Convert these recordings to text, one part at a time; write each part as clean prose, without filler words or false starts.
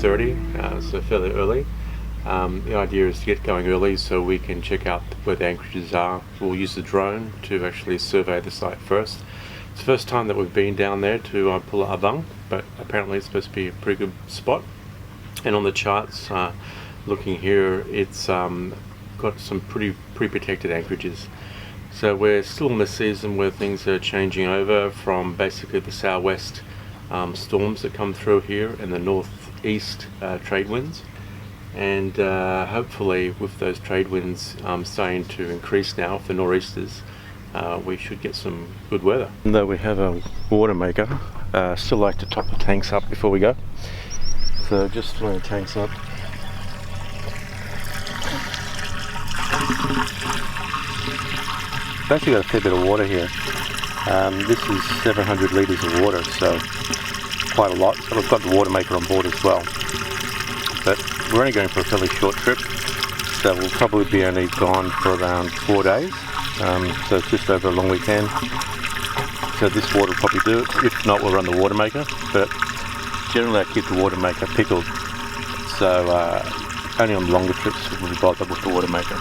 5:30, so fairly early. The idea is to get going early so we can check out where the anchorages are. We'll use the drone to actually survey the site first. It's the first time that we've been down there to Pula Abang, but apparently it's supposed to be a pretty good spot. And on the charts, looking here, it's got some pretty protected anchorages. So we're still in the season where things are changing over from basically the southwest storms that come through here and the northeast trade winds. And hopefully with those trade winds starting to increase now, for the nor'easters, we should get some good weather. Though we have a water maker, still like to top the tanks up before we go. So just filling the tanks up. I've actually got a fair bit of water here. This is 700 litres of water, so quite a lot. So we've got the water maker on board as well. But we're only going for a fairly short trip, so we'll probably be only gone for around 4 days. So it's just over a long weekend. So this water will probably do it. If not, we'll run the water maker. But generally I keep the water maker pickled. So only on longer trips will we bother with the water maker.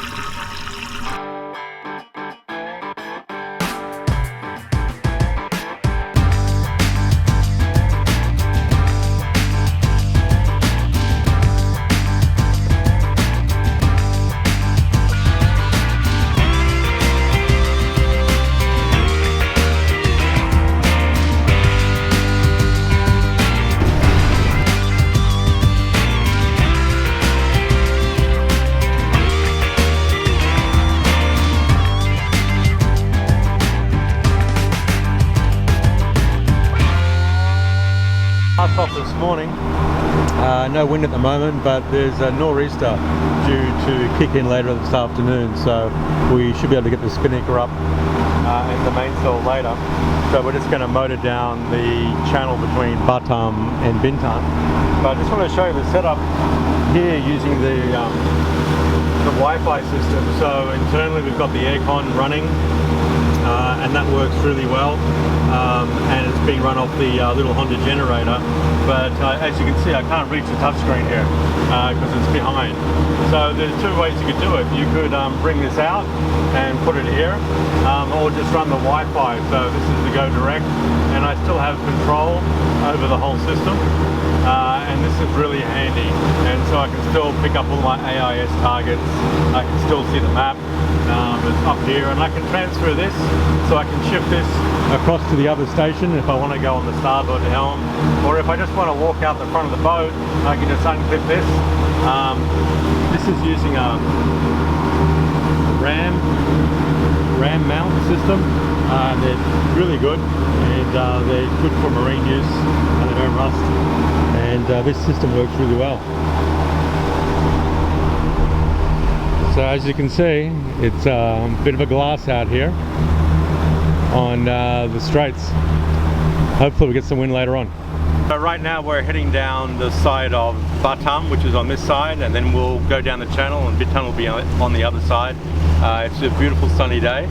Off this morning, no wind at the moment, but there's a nor'easter due to kick in later this afternoon, so we should be able to get the spinnaker up and the mainsail later. So we're just going to motor down the channel between Batam and Bintan. But I just want to show you the setup here using the Wi-Fi system. So internally we've got the aircon running, and that works really well. And it's being run off the little Honda generator, but as you can see I can't reach the touchscreen here because it's behind. So there's two ways you could do it. You could bring this out and put it here, or just run the Wi-Fi. So this is the Go Direct, and I still have control over the whole system, and this is really handy. And so I can still pick up all my AIS targets, I can still see the map. It's up here, and I can transfer this, so I can shift this across to the other station if I want to go on the starboard helm, or if I just want to walk out the front of the boat, I can just unclip this. This is using a ram mount system. They're really good, and they're good for marine use, and they don't rust, and this system works really well. So as you can see, it's a bit of a glass out here on the straits. Hopefully we get some wind later on. So right now we're heading down the side of Batam, which is on this side, and then we'll go down the channel and Bintan will be on the other side. It's a beautiful sunny day.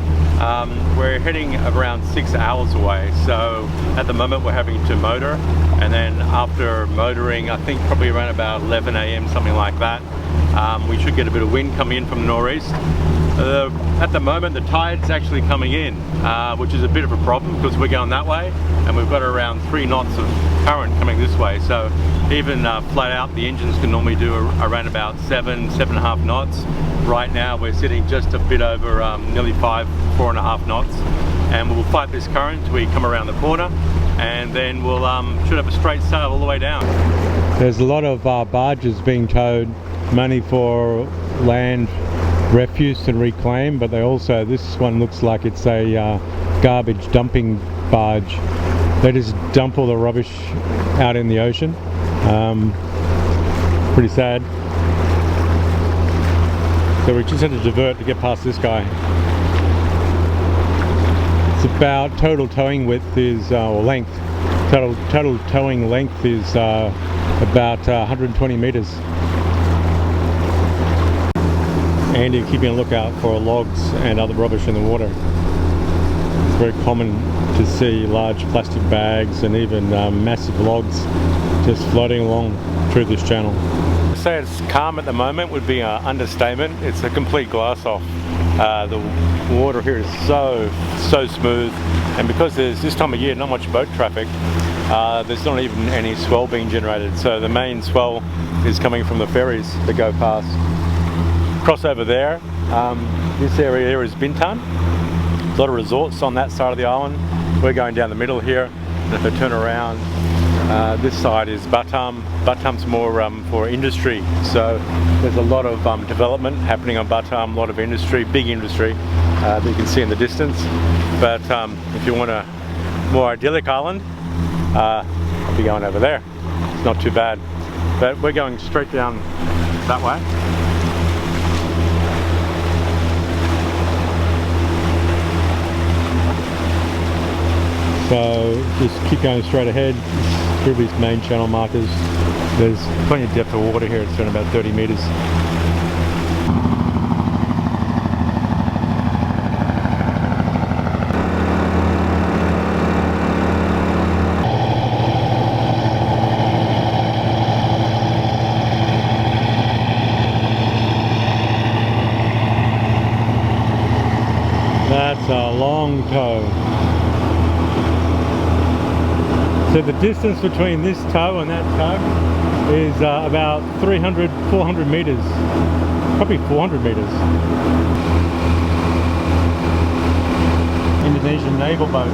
We're heading around 6 hours away, so at the moment we're having to motor, and then after motoring, I think probably around about 11 AM, something like that, we should get a bit of wind coming in from the northeast. At the moment the tide's actually coming in, which is a bit of a problem because we're going that way and we've got around 3 knots of current coming this way. So even flat out the engines can normally do around about 7.5 knots. Right now we're sitting just a bit over nearly 4.5 knots, and we'll fight this current till we come around the corner, and then we'll should have a straight sail all the way down. There's a lot of barges being towed, mainly for land refuse and reclaim, but they also, this one looks like it's a garbage dumping barge. They just dump all the rubbish out in the ocean. Pretty sad. So we just had to divert to get past this guy. It's about, total towing width is, or length, total towing length is about 120 meters. And you're keeping a lookout for logs and other rubbish in the water. It's very common to see large plastic bags and even massive logs just floating along through this channel. To say it's calm at the moment would be an understatement. It's a complete glass off. The water here is so smooth, and because there's this time of year not much boat traffic, there's not even any swell being generated. So the main swell is coming from the ferries that go past. Cross over there, this area here is Bintan. There's a lot of resorts on that side of the island. We're going down the middle here. And if I turn around, this side is Batam. Batam's more for industry, so there's a lot of development happening on Batam, a lot of industry, big industry that you can see in the distance. But if you want a more idyllic island, I'll be going over there. It's not too bad. But we're going straight down that way. So just keep going straight ahead through these main channel markers. There's plenty of depth of water here. It's around about 30 meters. That's a long tow. So the distance between this tow and that tow is about 300, 400 meters, probably 400 meters. Indonesian naval boat.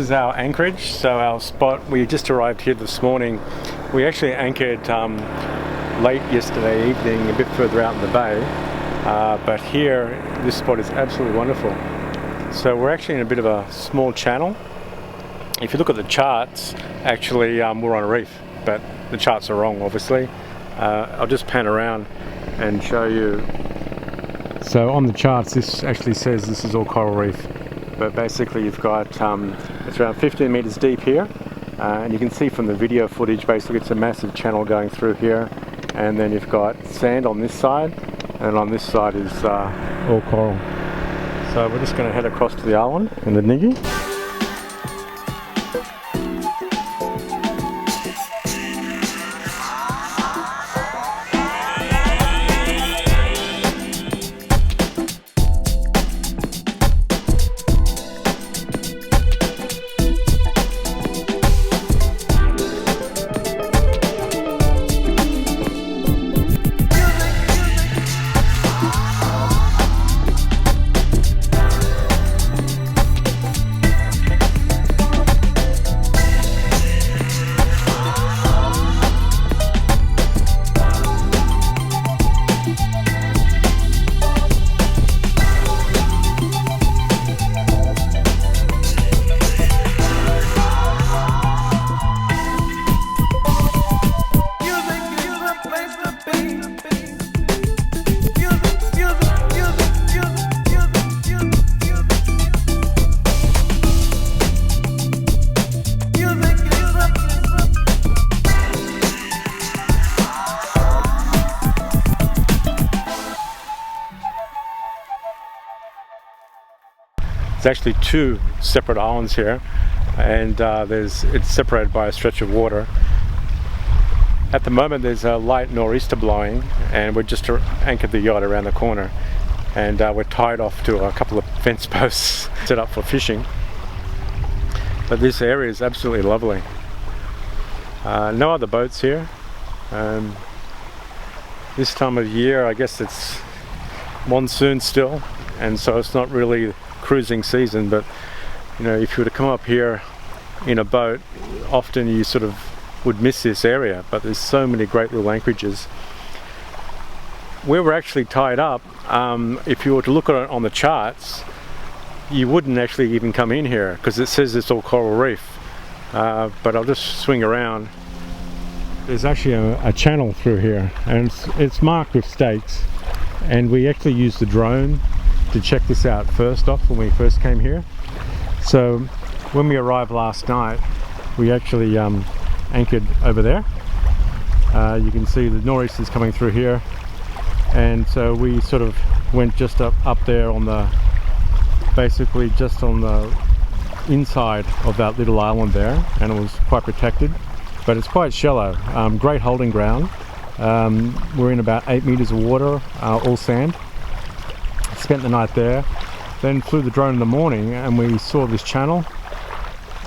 is our anchorage, so our spot. We just arrived here this morning. We actually anchored late yesterday evening, a bit further out in the bay, but here, this spot is absolutely wonderful. So we're actually in a bit of a small channel. If you look at the charts, actually we're on a reef, but the charts are wrong, obviously. I'll just pan around and show you. So on the charts, this actually says this is all coral reef, but basically you've got, it's around 15 meters deep here, and you can see from the video footage, basically it's a massive channel going through here, and then you've got sand on this side, and on this side is all coral. So we're just going to head across to the island in the dinghy. There's actually two separate islands here, and it's separated by a stretch of water. At the moment there's a light nor'easter blowing, and we're just anchored the yacht around the corner, and we're tied off to a couple of fence posts set up for fishing. But this area is absolutely lovely. No other boats here. This time of year, I guess it's monsoon still, and so it's not really cruising season, but you know, if you were to come up here in a boat, often you sort of would miss this area, but there's so many great little anchorages. Where we're actually tied up, if you were to look at it on the charts, you wouldn't actually even come in here because it says it's all coral reef, but I'll just swing around. There's actually a channel through here, and it's marked with stakes, and we actually used the drone to check this out first off when we first came here. So when we arrived last night, we actually anchored over there. You can see the nor'easters coming through here, and so we sort of went just up there on the, basically just on the inside of that little island there, and it was quite protected, but it's quite shallow. Great holding ground. We're in about 8 meters of water, all sand. Spent the night there, then flew the drone in the morning, and we saw this channel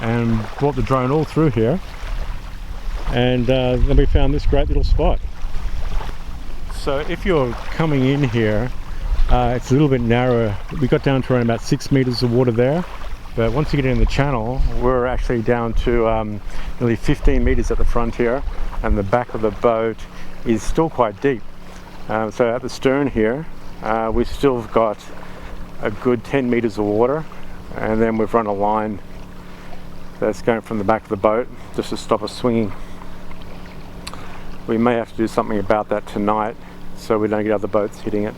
and brought the drone all through here, and then we found this great little spot. So if you're coming in here, it's a little bit narrower. We got down to around about 6 meters of water there, but once you get in the channel, we're actually down to nearly 15 meters at the front here, and the back of the boat is still quite deep. So at the stern here, we've still got a good 10 meters of water, and then we've run a line that's going from the back of the boat just to stop us swinging. We may have to do something about that tonight so we don't get other boats hitting it.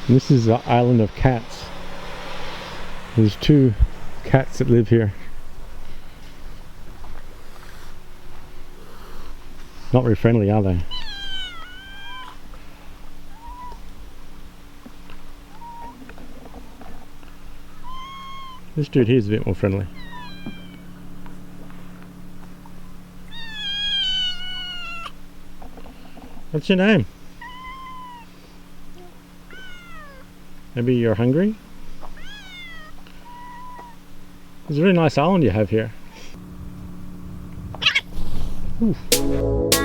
And this is the island of cats. There's 2 cats that live here. Not very friendly, are they? This dude here is a bit more friendly. What's your name? Maybe you're hungry? It's a really nice island you have here. Oof.